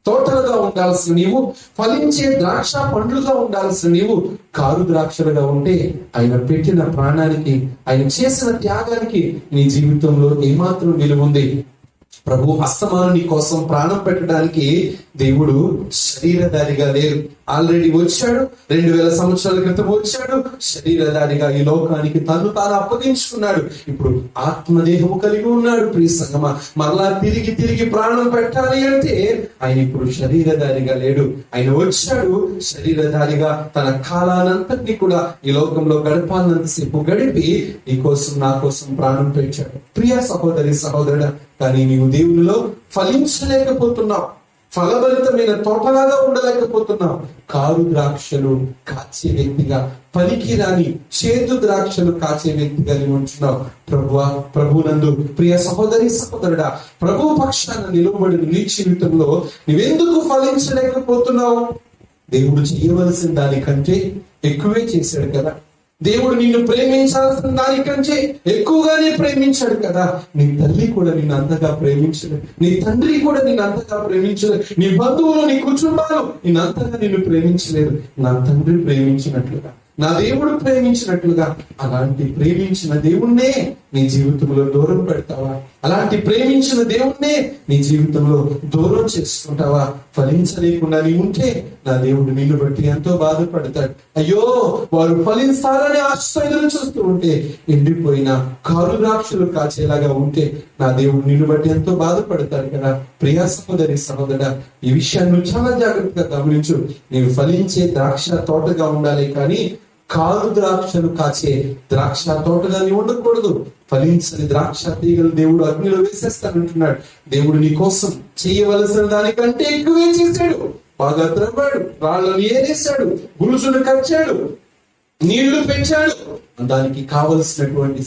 తోటలుగా ఉండాల్సిన నీవు, ఫలించే ద్రాక్ష పండ్లుగా ఉండాల్సిన నీవు కారు ద్రాక్షలుగా ఉంటే ఆయన పెట్టిన ప్రాణానికి, ఆయన చేసిన త్యాగానికి నీ జీవితంలో ఏమాత్రం విలువ ఉంది? ప్రభు అస్తమాను నీ కోసం ప్రాణం పెట్టడానికి దేవుడు శరీరధారిగా లేరు. ఆల్రెడీ వచ్చాడు, 2000 సంవత్సరాల క్రితం వచ్చాడు, శరీరధారిగా ఈ లోకానికి తను తాను అప్పగించుకున్నాడు. ఇప్పుడు ఆత్మదేహము కలిగి ఉన్నాడు. ప్రియ సంగమా, మరలా తిరిగి ప్రాణం పెట్టాలి అంటే ఆయన ఇప్పుడు శరీరధారిగా లేడు. ఆయన వచ్చాడు శరీరధారిగా, తన కాలానంతటినీ కూడా ఈ లోకంలో గడపాలన్నంతసేపు గడిపి నీ కోసం నా కోసం ప్రాణం పెట్టాడు. ప్రియ సహోదరి సహోదరుడా, కానీ నీవు దేవునిలో ఫలించలేకపోతున్నావు, ఫలభరితమైన తోటలాగా ఉండలేకపోతున్నావు. కారు ద్రాక్షలు కాచే వ్యక్తిగా, పనికిరాని చేతు ద్రాక్షలు కాచే వ్యక్తిగా నీవు ఉంటున్నావు. ప్రభునందు ప్రియ సహోదరి సహోదరుడా, ప్రభు పక్షాన నిలబడి నీ జీవితంలో నువ్వెందుకు ఫలించలేకపోతున్నావు? దేవుడు చేయవలసిన దానికంటే ఎక్కువే చేశాడు కదా. దేవుడు నిన్ను ప్రేమించాల్సిన దానికంటే ఎక్కువగానే ప్రేమించాడు కదా. నీ తల్లి కూడా నిన్ను అంతగా ప్రేమించలేదు, నీ తండ్రి కూడా నిన్ను అంతగా ప్రేమించలేదు, నీ బంధువులు, నీ కుటుంబాలు నిన్ను అంతగా నిన్ను ప్రేమించలేదు. నా తండ్రి ప్రేమించినట్లుగా, నా దేవుడు ప్రేమించినట్లుగా, అలాంటి ప్రేమించిన దేవుణ్ణే నీ జీవితంలో దూరం పెడతావా? అలాంటి ప్రేమించిన దేవుణ్ణే నీ జీవితంలో దూరం చేసుకుంటావా? ఫలించలేకుండా నీ ఉంటే నా దేవుడు నిన్ను బట్టి ఎంతో బాధపడతాడు. అయ్యో, వారు ఫలిస్తారని ఆశతో ఎదురు చూస్తూ ఉంటే, ఎండిపోయిన కారు ద్రాక్షలు కాచేలాగా ఉంటే నా దేవుడు నిన్ను బట్టి ఎంతో బాధపడతాడు కదా. ప్రియా సహోదరి సహోదరుడా, ఈ విషయాన్ని చాలా జాగ్రత్తగా గమనించు. నీవు ఫలించే ద్రాక్ష తోటగా ఉండాలి, కానీ కారు ద్రాక్షలు కాచే ద్రాక్ష తోటగా నీవు ఉండకూడదు. ఫలించని ద్రాక్ష తీగలు దేవుడు అగ్నిలో వేసేస్తానంటున్నాడు. దేవుడు నీ కోసం చేయవలసిన దానికంటే ఎక్కువే చేశాడు. బాగా త్రవ్వాడు, రాళ్లను ఏరేశాడు, గురుజును కచ్చాడు, నీళ్లు పెంచాడు, దానికి కావలసినటువంటి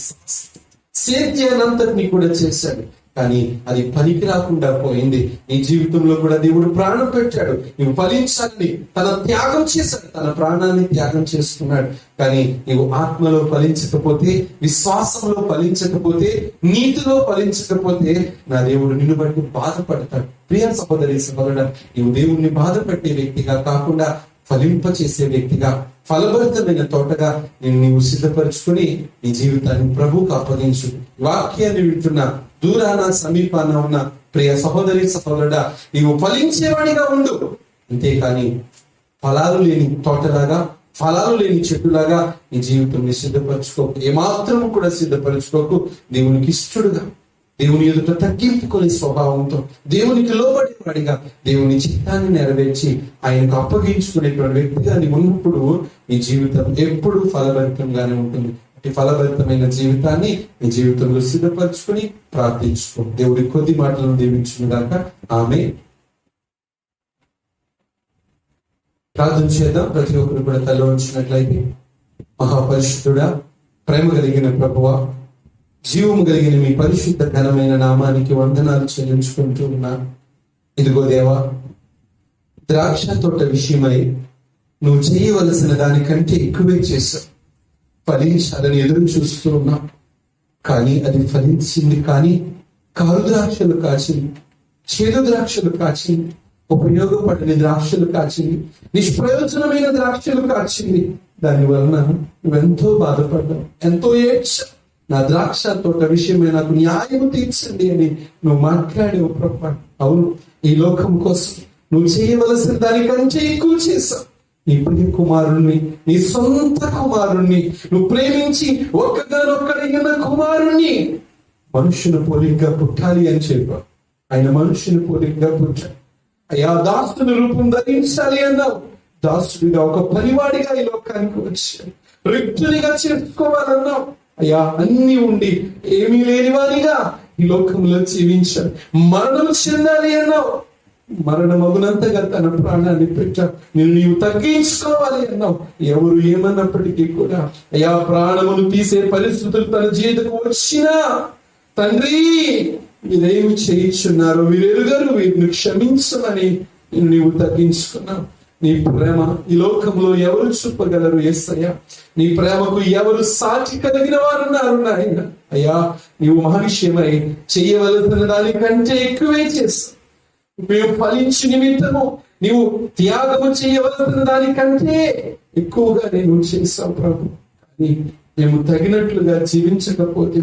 సేద్యానంతటినీ కూడా చేశాడు. కానీ అది పనికి రాకుండా పోయింది. నీ జీవితంలో కూడా దేవుడు ప్రాణం పెట్టాడు, నువ్వు ఫలించాలని తన త్యాగం చేశాడు, తన ప్రాణాన్ని త్యాగం చేసుకున్నాడు. కానీ నీవు ఆత్మలో ఫలించకపోతే, విశ్వాసంలో ఫలించకపోతే, నీతిలో ఫలించకపోతే నా దేవుడు నిన్ను బట్టి బాధపడతాడు. ప్రియ సహోదరి సహోదరుడా, నీవు దేవుణ్ణి బాధ పెట్టే వ్యక్తిగా కాకుండా ఫలింప చేసే వ్యక్తిగా, ఫలభరితమైన తోటగా నీవు సిద్ధపరచుకుని నీ జీవితాన్ని ప్రభువుకు అప్పగించు. వాక్యాన్ని వింటున్న దూరాన సమీపాన ఉన్న ప్రియ సహోదరి సహోదరుడా, నీవు ఫలించేవాడిగా ఉండు. అంతేకాని ఫలాలు లేని తోటలాగా, ఫలాలు లేని చెట్టులాగా నీ జీవితాన్ని సిద్ధపరచుకోకు. ఏమాత్రం కూడా సిద్ధపరచుకోకు. దేవునికి ఇష్టడుగా, దేవుని ఎదుట తగ్గింపుకునే స్వభావంతో, దేవునికి లోబడి వాడిగా దేవుని చిత్తాన్ని నెరవేర్చి ఆయనకు అప్పగించుకునేటువంటి వ్యక్తిగా నీవు ఉన్నప్పుడు నీ జీవితం ఎప్పుడు ఫలభరితంగానే ఉంటుంది. ఈ ఫలభరితమైన జీవితాన్ని నీ జీవితంలో సిద్ధపరచుకుని ప్రార్థించుకో. దేవుడి కొద్ది మాటలను దీవించును గాక. ఆమేన్. ప్రార్థన చేద్దాం. ప్రతి ఒక్కరు కూడా తల ఉంచినట్లయితే. మహాపరిశుద్ధుడా, ప్రేమ కలిగిన ప్రభువా, జీవము కలిగిన మీ పరిశుద్ధ ఘనమైన నామానికి వందనాలు చెల్లించుకుంటూ ఉన్నాను. ఇదిగో దేవా, ద్రాక్ష తోట విషయమై నువ్వు చేయవలసిన దానికంటే ఎక్కువే చేశావు. ఫలించాలని ఎదురు చూస్తూ ఉన్నాం, కానీ అది ఫలించింది. కానీ కారు ద్రాక్షలు కాచింది, చేదు ద్రాక్షలు కాచింది, ఉపయోగపడని ద్రాక్షలు కాచింది, నిష్ప్రయోజనమైన ద్రాక్షలు కాచింది. దాని వలన నువ్వెంతో బాధపడ్డావు, ఎంతో ఏడ్చావు. నా ద్రాక్ష తోట విషయమై నాకు న్యాయం తీర్చండి అని నువ్వు మాట్లాడేవు ప్రభు. అవును, ఈ లోకం కోసం నువ్వు చేయవలసిన దానికంటే ఎక్కువ చేశావు. నీ ప్రియ కుమారుణ్ణి, నీ సొంత కుమారుణ్ణి నువ్వు ప్రేమించి ఒక్కగానొక్కడైన కుమారుణ్ణి మనుషుని పోలికగా పుట్టాలి అని చెప్పావు. ఆయన మనుషుని పోలికగా పుట్టాడు. అయ్యా, దాసుని రూపం ధరించాలి అన్నావు. దాసుడిగా, ఒక పనివాడిగా ఈ లోకానికి వచ్చాడు. రిక్తునిగా చేసుకోవాలన్నావు. అయ్యా, అన్ని ఉండి ఏమీ లేనివాడిగా ఈ లోకంలో జీవించాడు. మరణం చెందాలి అన్నావు. మరణం అగునంతగా తన ప్రాణాన్ని పెట్టావు. నీవు తగ్గించుకోవాలి అన్నావు. ఎవరు ఏమన్నప్పటికీ కూడా అయ్యా, ప్రాణమును తీసే పరిస్థితులు తన జీవితకు వచ్చినా, తండ్రి మీరేమి చేయించున్నారు, వీరెరుగరు, వీరిని క్షమించమని నీవు తగ్గించుకున్నావు. నీ ప్రేమ ఈ లోకంలో ఎవరు చూపగలరు యేసయ్యా? నీ ప్రేమకు ఎవరు సాటి కలిగిన వారు ఉన్నారు నాయన? అయ్యా, నీవు మహావిషయమై చేయవలసిన దానికంటే ఎక్కువే చేస్తావు. మేము ఫలించు నిమిత్తము నీవు త్యాగము చేయవలసిన దానికంటే ఎక్కువగా నేను చేస్తావు ప్రభు. కానీ మేము తగినట్లుగా జీవించకపోతే,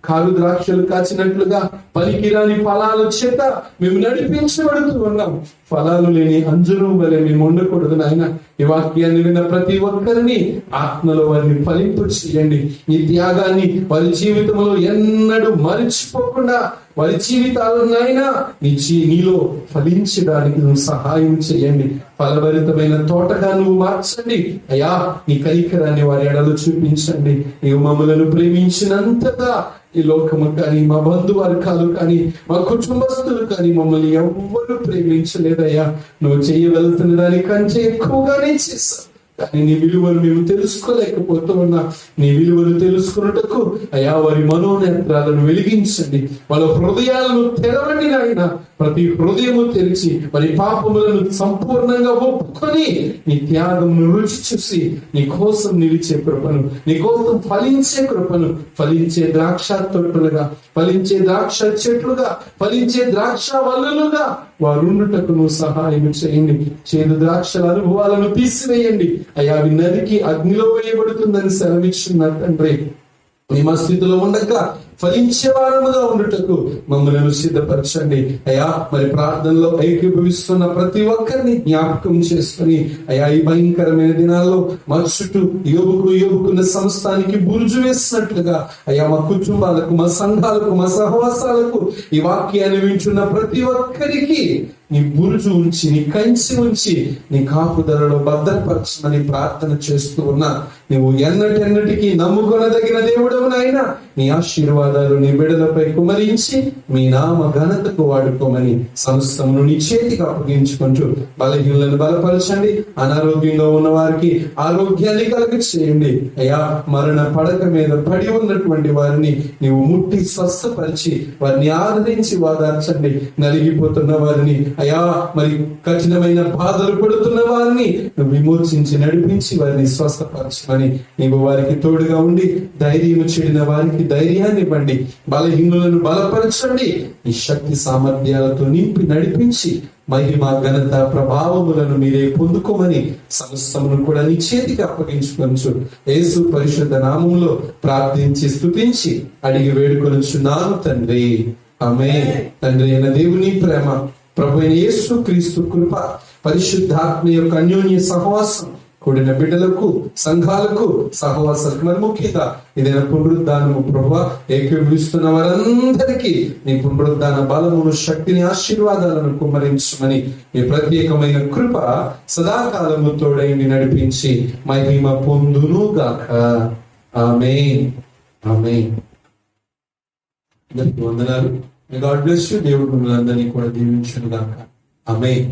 కారు ద్రాక్షలు కాచినట్లుగా పనికిరాని ఫలాల చేత మేము నడిపించబడుతూ ఉన్నాం. ఫలాలు లేని అంజనం వలె మేము ఉండకూడదు నాయన. ఈ వాక్యాన్ని విన్న ప్రతి ఒక్కరిని ఆత్మలో వారిని ఫలింపు చేయండి. ఈ త్యాగాన్ని వారి జీవితంలో ఎన్నడూ మరిచిపోకుండా వారి జీవితాలను నాయన నీలో ఫలించడానికి నువ్వు సహాయం చేయండి. ఫలభరితమైన తోటగా నువ్వు మార్చండి. అయ్యా, నీ కనికరాన్ని వారి ఎడలు చూపించండి. నీవు మమ్మలను ప్రేమించినంతగా ఈ లోకము కానీ, మా బంధువర్గాలు కానీ, మా కుటుంబస్తులు కానీ మమ్మల్ని ఎవ్వరూ ప్రేమించలేదయ్యా. నువ్వు చేయవలసిన దానికంటే ఎక్కువగానే చేస్తావు. కానీ నీ విలువలు మేము తెలుసుకోలేకపోతూ ఉన్నా. నీ విలువలు తెలుసుకున్నట్టుకు అయ్యా, వారి మనోనేత్రాలను వెలిగించండి, వాళ్ళ హృదయాలను తెరవండి నాయన. ప్రతి హృదయము తెరిచి వారి పాపములను సంపూర్ణంగా ఒప్పుకొని నీ త్యాగమును రుచి చూసి నీ కోసం నిలిచే కృపను, నీ కోసం ఫలించే కృపను, ఫలించే ద్రాక్ష తొట్టులుగా, ఫలించే ద్రాక్ష చెట్లుగా, ఫలించే ద్రాక్ష వల్లులుగా వారుండుటకు నువ్వు సహాయం చేయండి. చేదు ద్రాక్షల అనుభవాలను తీసివేయండి అయ్యా. అవి నరికి అగ్నిలో వేయబడుతుందని సెలవిచ్చున్నారు తండ్రి. మేము ఆ స్థితిలో ఉండక ఫలించే వారముగా ఉండుటకు మమ్మల్ని సిద్ధపరచండి అయ్యా. మరి ప్రార్థనలో ఐక్యభవిస్తున్న ప్రతి ఒక్కరిని జ్ఞాపకం చేసుకుని అయ్యా, ఈ భయంకరమైన దినాల్లో మా చుట్టూ యోగుకున్న సంస్థానికి బురుజు వేసినట్లుగా అయ్యా, మా కుటుంబాలకు, మా సంఘాలకు, మా సహవాసాలకు ఈ వాక్యాన్ని వింటున్న ప్రతి ఒక్కరికి నీ బురుజు ఉంచి, నీ కంచి ఉంచి, నీ కాపుదలలో భద్రపరచమని ప్రార్థన చేస్తూ ఉన్నా. నువ్వు ఎన్నటెన్నటికీ నమ్ముకొనదగిన దేవుడవు నాయనా. నీ ఆశీర్వాదాలు నీ బిడ్డలపై కుమరించి మీ నామ ఘనతకు వాడుకోమని సమస్తమును నీ చేతికి అప్పగించుకుంటూ బలహీనులను బలపరచండి. అనారోగ్యంగా ఉన్న వారికి ఆరోగ్యాన్ని కలుగ చేయండి అయ్యా. మరణ పడక మీద పడి ఉన్నటువంటి వారిని నీవు ముట్టి స్వస్థపరిచి వారిని ఆదరించి వాదార్చండి. నలిగిపోతున్న వారిని అయ్యా, మరి కఠినమైన బాధలు పడుతున్న వారిని నువ్వు విమోచించి నడిపించి వారిని స్వస్థపరచమని నీవు వారికి తోడుగా ఉండి ధైర్యం చెడిన వారికి ధైర్యాన్ని ఇవ్వండి. బలహీనులను బలపరచండి. ఈ శక్తి సామర్థ్యాలతో నింపి నడిపించి మహిమ, ఘనత, ప్రభావములను మీరే పొందుకోమని సమస్తమును కూడా నీ చేతికి అప్పగించుకొనుచు యేసు పరిశుద్ధ నామములో ప్రార్థించి స్తుతించి అడిగి వేడుకొనుచున్నాను తండ్రి. ఆమేన్. తండ్రి అయిన దేవుని ప్రేమ, ప్రభు అయిన యేసు క్రీస్తు కృప, పరిశుద్ధాత్మ యొక్క అన్యోన్య సహవాసం కూడిన బిడ్డలకు, సంఘాలకు, సహవాసాలకు, మరి ముఖ్యంగా ఇదైనా పునరుద్ధానము ప్రభువా ఏకీభవిస్తున్న వారందరికీ నీ పునరుద్ధాన బలమును, శక్తిని, ఆశీర్వాదాలను కుమ్మరించమని ఈ ప్రత్యేకమైన కృప సదాకాలము తోడైంది నడిపించి మహిమ పొందును గాక. ఆమేన్. ఆమేన్. వందనాలు. God bless you. దేవుడు మిమ్మల్ని అందరినీ కూడా దీవించును గాక. ఆమేన్.